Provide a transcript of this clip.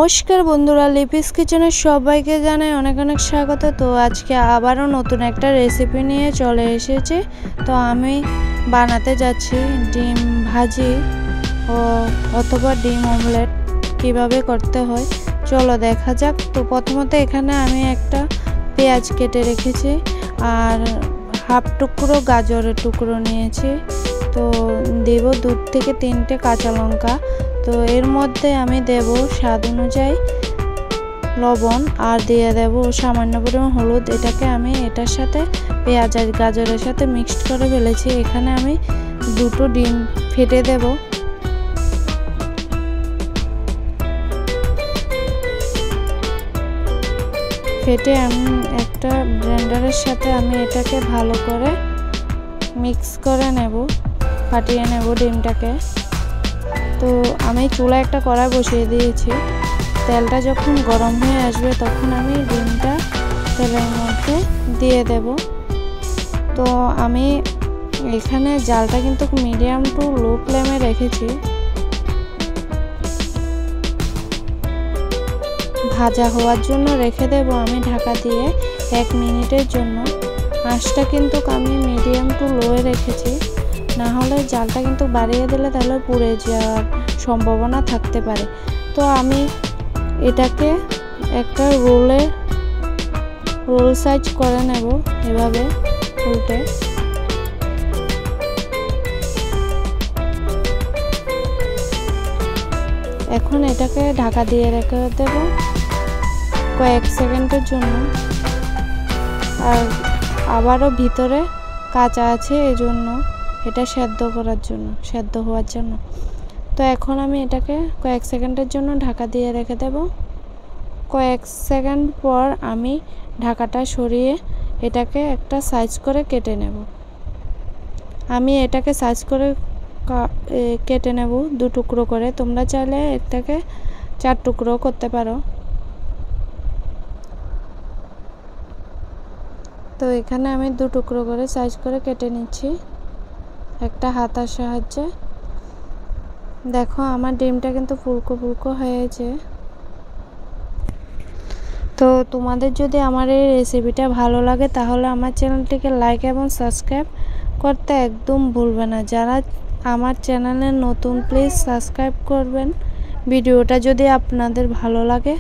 নমস্কার বন্ধুরা, লিপিস কিচেনের সবাইকে জানাই অনেক অনেক স্বাগত। তো আজকে আবারও নতুন একটা রেসিপি নিয়ে চলে এসেছি। তো আমি বানাতে যাচ্ছি ডিম ভাজি অথবা ডিম অমলেট কিভাবে করতে হয় চলো দেখা যাক। তো প্রথমত এখানে আমি একটা পেঁয়াজ কেটে রেখেছি আর হাফ টুকরো গাজরের টুকরো নিয়েছি। তো দেব 2 থেকে 3টে কাঁচা লঙ্কা। তো এর মধ্যে আমি দেব স্বাদ অনুযায়ী লবণ আর দিয়ে দেব সামান্য পরিমাণ হলুদ। এটাকে আমি এটার সাথে পেঁয়াজ আর গাজরের সাথে মিক্সড করে ফেলেছি। এখানে আমি 2টো ডিম ফেটে দেব। ফেটে আমি একটা ব্লেন্ডারের সাথে আমি এটাকে ভালো করে মিক্স করে নেব, ফাটিয়ে নেব ডিমটাকে। তো আমি চুলায় একটা কড়াই বসিয়ে দিয়েছি। তেলটা যখন গরম হয়ে আসবে তখন আমি ডিমটা তেলের মধ্যে দিয়ে দেব। তো আমি এখানে জালটা কিন্তু মিডিয়াম টু লো ফ্লেমে রেখেছি। ভাজা হওয়ার জন্য রেখে দেব আমি ঢাকা দিয়ে 1 মিনিটের জন্য। আঁচটা কিন্তু আমি মিডিয়াম টু লোয়ে রেখেছি, না হলে জালটা কিন্তু বাড়িয়ে দিলে তাহলে পুড়ে যাওয়ার সম্ভাবনা থাকতে পারে। তো আমি এটাকে একটা রোল সাইজ করে নেব এভাবে উল্টে। এখন এটাকে ঢাকা দিয়ে রেখে দেব কয়েক সেকেন্ডের জন্য। আর আবারও ভিতরে কাঁচা আছে, এই জন্য এটা সেদ্ধ হওয়ার জন্য। তো এখন আমি এটাকে কয়েক সেকেন্ডের জন্য ঢাকা দিয়ে রেখে দেব। কয়েক সেকেন্ড পর আমি ঢাকাটা সরিয়ে এটাকে একটা সাইজ করে কেটে নেব। আমি এটাকে সাইজ করে কেটে নেব 2 টুকরো করে। তোমরা চাইলে এটাকে 4 টুকরো করতে পারো। তো এখানে আমি 2 টুকরো করে সাইজ করে কেটে নিচ্ছি একটা হাতার সাহায্যে। দেখো আমার ডিমটা কিন্তু ফুলকো ফুলকো হয়েছে। তো তোমাদের যদি আমার এই রেসিপিটা ভালো লাগে তাহলে আমার চ্যানেলটিকে লাইক এবং সাবস্ক্রাইব করতে একদম ভুলবে না। যারা আমার চ্যানেলে নতুন প্লিজ সাবস্ক্রাইব করবেন ভিডিওটা যদি আপনাদের ভালো লাগে।